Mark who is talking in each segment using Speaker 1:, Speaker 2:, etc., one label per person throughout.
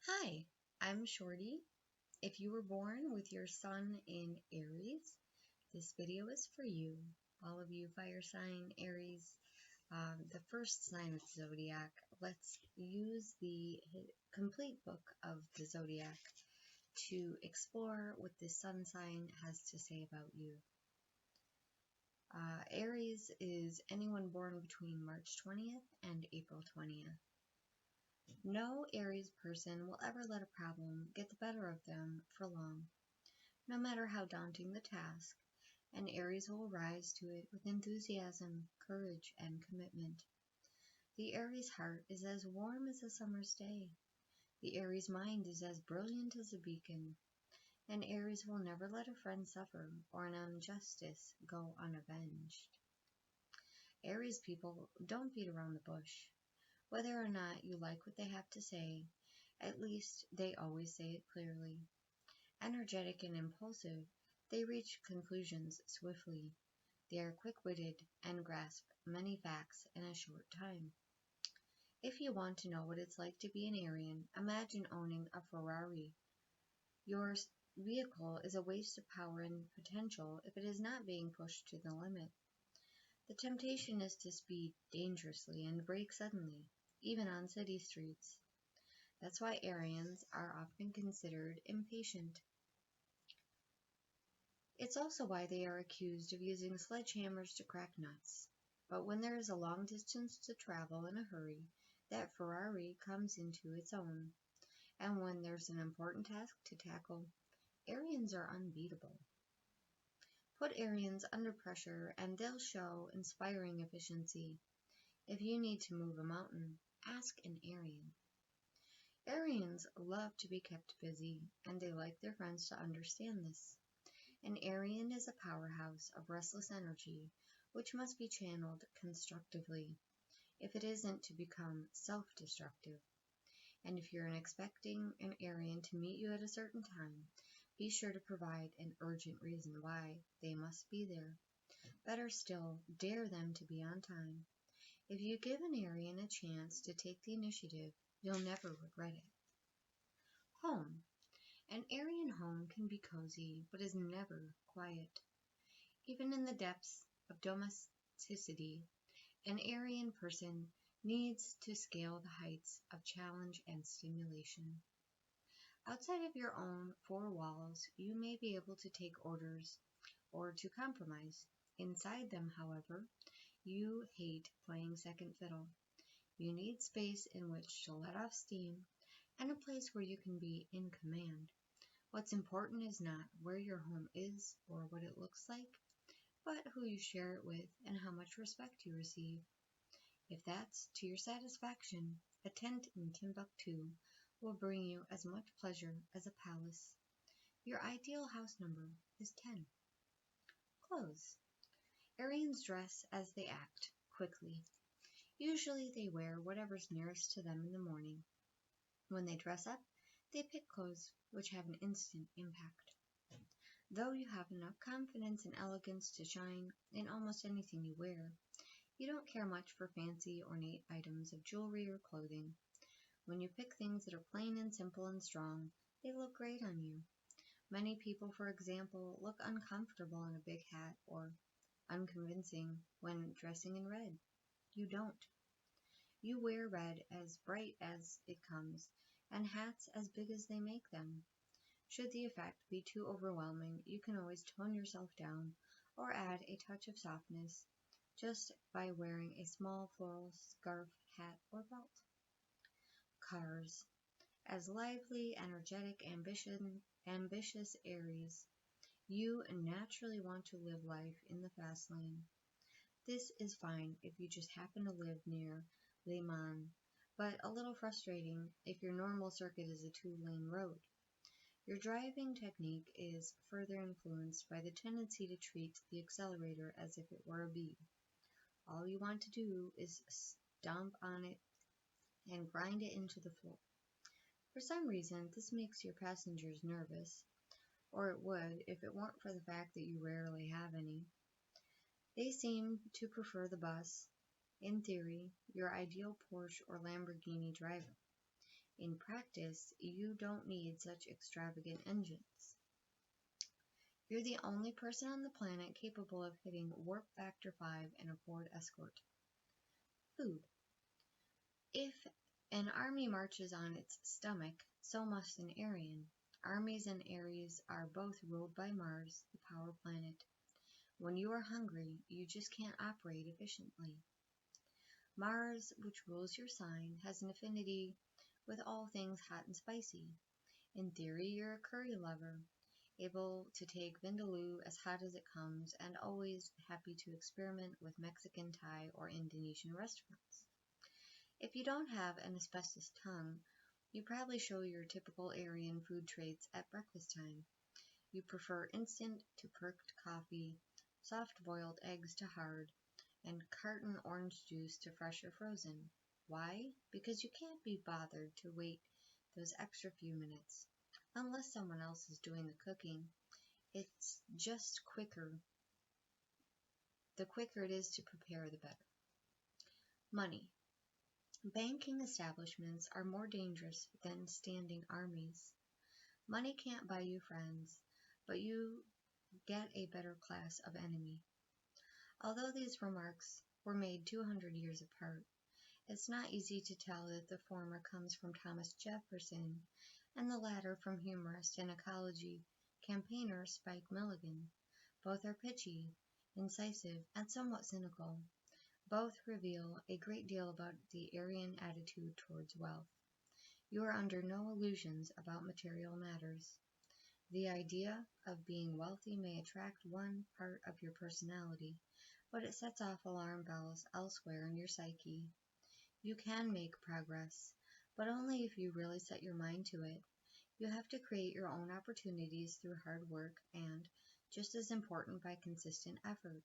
Speaker 1: Hi, I'm Shorty. If you were born with your sun in Aries, this video is for you. All of you fire sign Aries, the first sign of the zodiac. Let's use the complete book of the zodiac to explore what this sun sign has to say about you. Aries is anyone born between March 20th and April 20th. No Aries person will ever let a problem get the better of them for long, no matter how daunting the task, and Aries will rise to it with enthusiasm, courage, and commitment. The Aries heart is as warm as a summer's day. The Aries mind is as brilliant as a beacon, and Aries will never let a friend suffer or an injustice go unavenged. Aries people don't beat around the bush. Whether or not you like what they have to say, at least they always say it clearly. Energetic and impulsive, they reach conclusions swiftly. They are quick-witted and grasp many facts in a short time. If you want to know what it's like to be an Arian, imagine owning a Ferrari. Your vehicle is a waste of power and potential if it is not being pushed to the limit. The temptation is to speed dangerously and brake suddenly, even on city streets. That's why Arians are often considered impatient. It's also why they are accused of using sledgehammers to crack nuts. But when there is a long distance to travel in a hurry, that Ferrari comes into its own. And when there's an important task to tackle, Arians are unbeatable. Put Arians under pressure and they'll show inspiring efficiency. If you need to move a mountain, ask an Arian. Arians love to be kept busy, and they like their friends to understand this. An Arian is a powerhouse of restless energy, which must be channeled constructively, if it isn't to become self-destructive. And if you're expecting an Arian to meet you at a certain time, be sure to provide an urgent reason why they must be there. Better still, dare them to be on time. If you give an Arian a chance to take the initiative, you'll never regret it. Home. An Arian home can be cozy, but is never quiet. Even in the depths of domesticity, an Arian person needs to scale the heights of challenge and stimulation. Outside of your own four walls, you may be able to take orders or to compromise. Inside them, however, you hate playing second fiddle. You need space in which to let off steam and a place where you can be in command. What's important is not where your home is or what it looks like, but who you share it with and how much respect you receive. If that's to your satisfaction, a tent in Timbuktu will bring you as much pleasure as a palace. Your ideal house number is 10. Clothes. Arians dress as they act, quickly. Usually they wear whatever's nearest to them in the morning. When they dress up, they pick clothes which have an instant impact. Though you have enough confidence and elegance to shine in almost anything you wear, you don't care much for fancy, ornate items of jewelry or clothing. When you pick things that are plain and simple and strong, they look great on you. Many people, for example, look uncomfortable in a big hat or unconvincing when dressing in red. You don't. You wear red as bright as it comes, and hats as big as they make them. Should the effect be too overwhelming, you can always tone yourself down or add a touch of softness just by wearing a small floral scarf, hat, or belt. Cars. As lively, energetic, ambitious Aries, you naturally want to live life in the fast lane. This is fine if you just happen to live near Le Mans, but a little frustrating if your normal circuit is a two-lane road. Your driving technique is further influenced by the tendency to treat the accelerator as if it were a bee. All you want to do is stomp on it and grind it into the floor. For some reason, this makes your passengers nervous, or it would if it weren't for the fact that you rarely have any. They seem to prefer the bus, in theory, your ideal Porsche or Lamborghini driver. In practice, you don't need such extravagant engines. You're the only person on the planet capable of hitting warp factor 5 in a Ford Escort. Food. If an army marches on its stomach, so must an Aryan. Armies and Aries are both ruled by Mars, the power planet. When you are hungry, you just can't operate efficiently. Mars, which rules your sign, has an affinity with all things hot and spicy. In theory, you're a curry lover, able to take vindaloo as hot as it comes, and always happy to experiment with Mexican, Thai, or Indonesian restaurants. If you don't have an asbestos tongue, you probably show your typical Aryan food traits at breakfast time. You prefer instant to perked coffee, soft-boiled eggs to hard, and carton orange juice to fresh or frozen. Why? Because you can't be bothered to wait those extra few minutes. Unless someone else is doing the cooking, it's just quicker. The quicker it is to prepare, the better. Money. Banking establishments are more dangerous than standing armies. Money can't buy you friends, but you get a better class of enemy. Although these remarks were made 200 years apart, it's not easy to tell that the former comes from Thomas Jefferson and the latter from humorist and ecology campaigner Spike Milligan. Both are pitchy, incisive, and somewhat cynical. Both reveal a great deal about the Aryan attitude towards wealth. You are under no illusions about material matters. The idea of being wealthy may attract one part of your personality, but it sets off alarm bells elsewhere in your psyche. You can make progress, but only if you really set your mind to it. You have to create your own opportunities through hard work and, just as important, by consistent effort.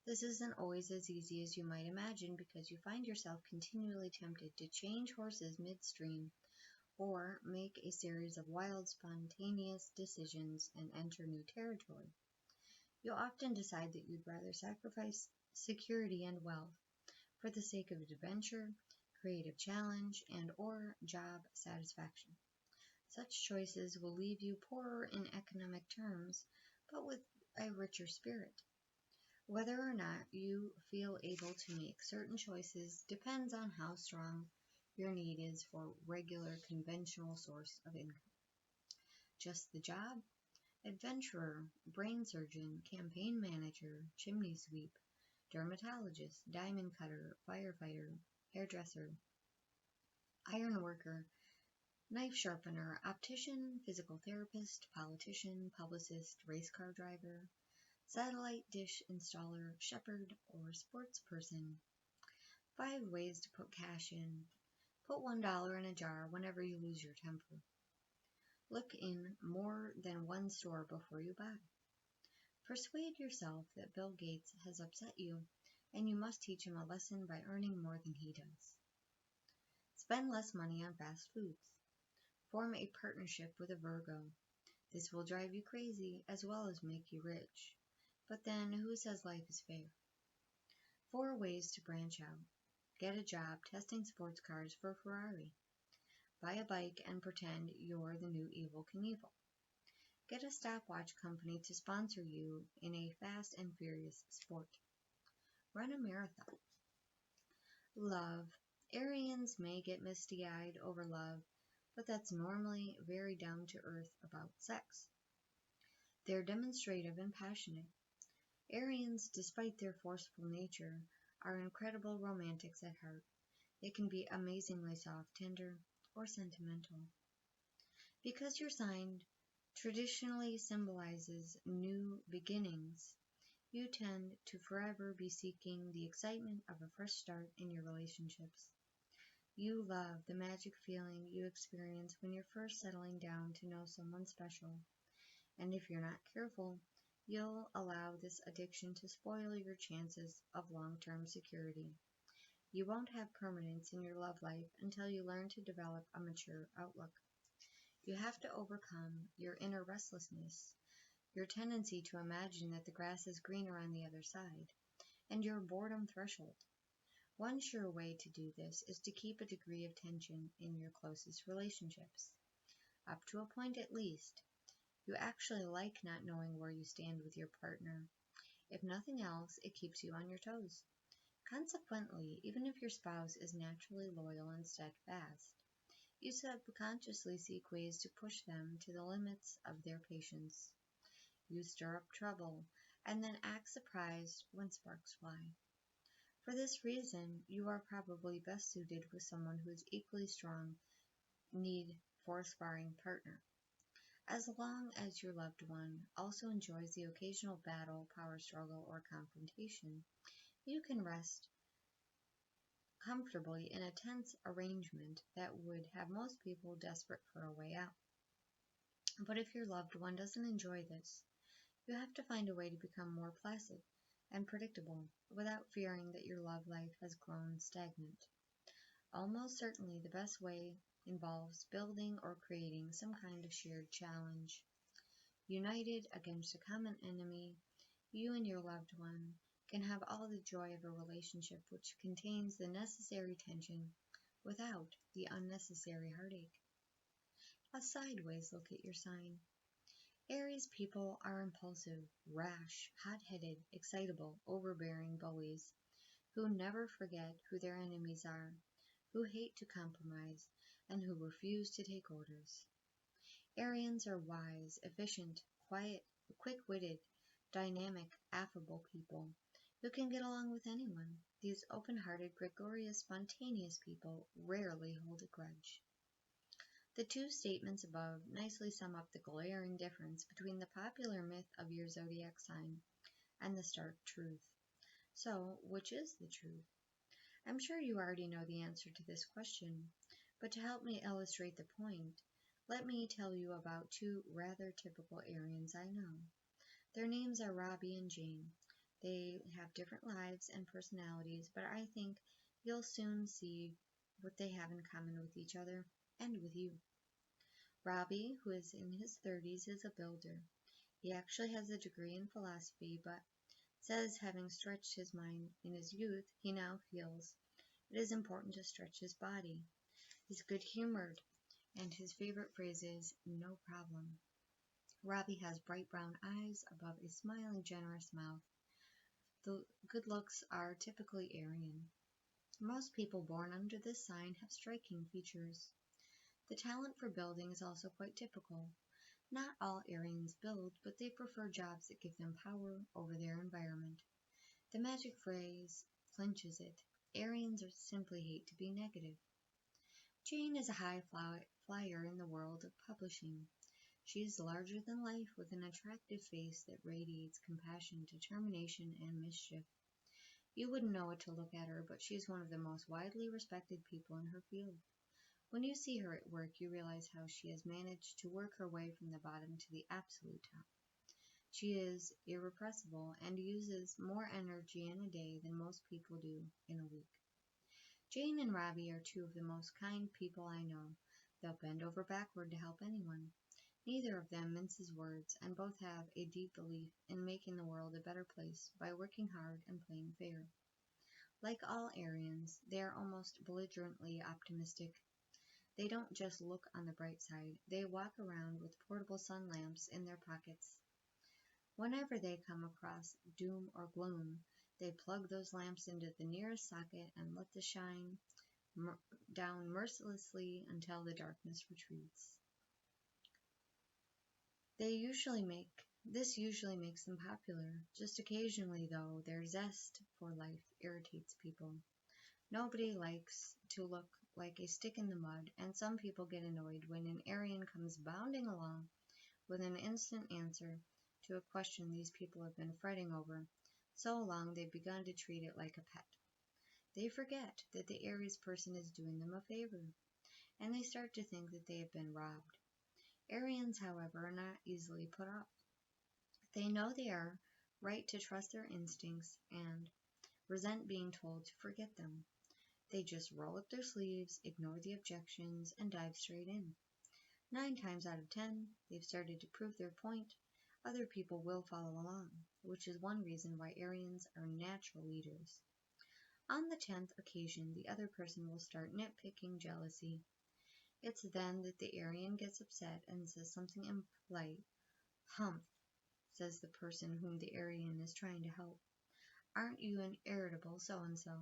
Speaker 1: This isn't always as easy as you might imagine because you find yourself continually tempted to change horses midstream or make a series of wild, spontaneous decisions and enter new territory. You'll often decide that you'd rather sacrifice security and wealth for the sake of adventure, creative challenge, and or job satisfaction. Such choices will leave you poorer in economic terms, but with a richer spirit. Whether or not you feel able to make certain choices depends on how strong your need is for regular conventional source of income. Just the job? Adventurer, brain surgeon, campaign manager, chimney sweep, dermatologist, diamond cutter, firefighter, hairdresser, iron worker, knife sharpener, optician, physical therapist, politician, publicist, race car driver, satellite dish installer, shepherd, or sports person. 5 ways to put cash in. Put $1 in a jar whenever you lose your temper. Look in more than one store before you buy. Persuade yourself that Bill Gates has upset you, and you must teach him a lesson by earning more than he does. Spend less money on fast foods. Form a partnership with a Virgo. This will drive you crazy as well as make you rich. But then, who says life is fair? 4 ways to branch out. Get a job testing sports cars for Ferrari. Buy a bike and pretend you're the new Evel Knievel. Get a stopwatch company to sponsor you in a fast and furious sport. Run a marathon. Love. Aryans may get misty-eyed over love, but that's normally very down-to-earth about sex. They're demonstrative and passionate. Aryans, despite their forceful nature, are incredible romantics at heart. They can be amazingly soft, tender, or sentimental. Because your sign traditionally symbolizes new beginnings, you tend to forever be seeking the excitement of a fresh start in your relationships. You love the magic feeling you experience when you're first settling down to know someone special. And if you're not careful, you'll allow this addiction to spoil your chances of long-term security. You won't have permanence in your love life until you learn to develop a mature outlook. You have to overcome your inner restlessness, your tendency to imagine that the grass is greener on the other side, and your boredom threshold. One sure way to do this is to keep a degree of tension in your closest relationships, up to a point at least. You actually like not knowing where you stand with your partner. If nothing else, it keeps you on your toes. Consequently, even if your spouse is naturally loyal and steadfast, you subconsciously seek ways to push them to the limits of their patience. You stir up trouble and then act surprised when sparks fly. For this reason, you are probably best suited with someone who has equally strong need for a sparring partner. As long as your loved one also enjoys the occasional battle, power struggle, or confrontation, you can rest comfortably in a tense arrangement that would have most people desperate for a way out. But if your loved one doesn't enjoy this, you have to find a way to become more placid and predictable without fearing that your love life has grown stagnant. Almost certainly the best way involves building or creating some kind of shared challenge. United against a common enemy, you and your loved one can have all the joy of a relationship which contains the necessary tension without the unnecessary heartache. A sideways look at your sign. Aries people are impulsive, rash, hot-headed, excitable, overbearing bullies who never forget who their enemies are, who hate to compromise, and who refuse to take orders. Arians are wise, efficient, quiet, quick-witted, dynamic, affable people who can get along with anyone. These open-hearted, gregarious, spontaneous people rarely hold a grudge. The two statements above nicely sum up the glaring difference between the popular myth of your zodiac sign and the stark truth. So, which is the truth? I'm sure you already know the answer to this question, but to help me illustrate the point, let me tell you about two rather typical Arians I know. Their names are Robbie and Jane. They have different lives and personalities, but I think you'll soon see what they have in common with each other and with you. Robbie, who is in his 30s, is a builder. He actually has a degree in philosophy, but says having stretched his mind in his youth, he now feels it is important to stretch his body. He's good-humored, and his favorite phrase is, "no problem." Robbie has bright brown eyes above a smiling, generous mouth. The good looks are typically Aryan. Most people born under this sign have striking features. The talent for building is also quite typical. Not all Aryans build, but they prefer jobs that give them power over their environment. The magic phrase clinches it. Aryans simply hate to be negative. Jane is a high flyer in the world of publishing. She is larger than life with an attractive face that radiates compassion, determination, and mischief. You wouldn't know it to look at her, but she is one of the most widely respected people in her field. When you see her at work, you realize how she has managed to work her way from the bottom to the absolute top. She is irrepressible and uses more energy in a day than most people do in a week. Jane and Robbie are two of the most kind people I know. They'll bend over backward to help anyone. Neither of them minces words, and both have a deep belief in making the world a better place by working hard and playing fair. Like all Aryans, they are almost belligerently optimistic. They don't just look on the bright side, they walk around with portable sun lamps in their pockets. Whenever they come across doom or gloom, they plug those lamps into the nearest socket and let the shine down mercilessly until the darkness retreats. This usually makes them popular. Just occasionally, though, their zest for life irritates people. Nobody likes to look like a stick in the mud, and some people get annoyed when an Aryan comes bounding along with an instant answer to a question these people have been fretting over so long they've begun to treat it like a pet. They forget that the Aries person is doing them a favor, and they start to think that they have been robbed. Aryans, however, are not easily put off. They know they are right to trust their instincts and resent being told to forget them. They just roll up their sleeves, ignore the objections, and dive straight in. 9 times out of 10, they've started to prove their point. Other people will follow along, which is one reason why Aryans are natural leaders. On the 10th occasion, the other person will start nitpicking jealousy. It's then that the Aryan gets upset and says something impolite. Humph, says the person whom the Aryan is trying to help. Aren't you an irritable so-and-so?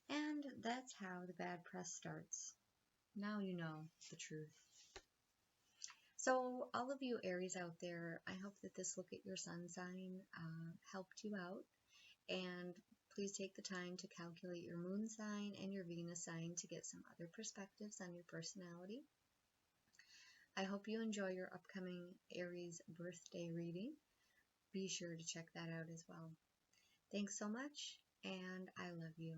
Speaker 1: And that's how the bad press starts. Now you know the truth. So, all of you Aries out there, I hope that this look at your sun sign helped you out. And please take the time to calculate your moon sign and your Venus sign to get some other perspectives on your personality. I hope you enjoy your upcoming Aries birthday reading. Be sure to check that out as well. Thanks so much, and I love you.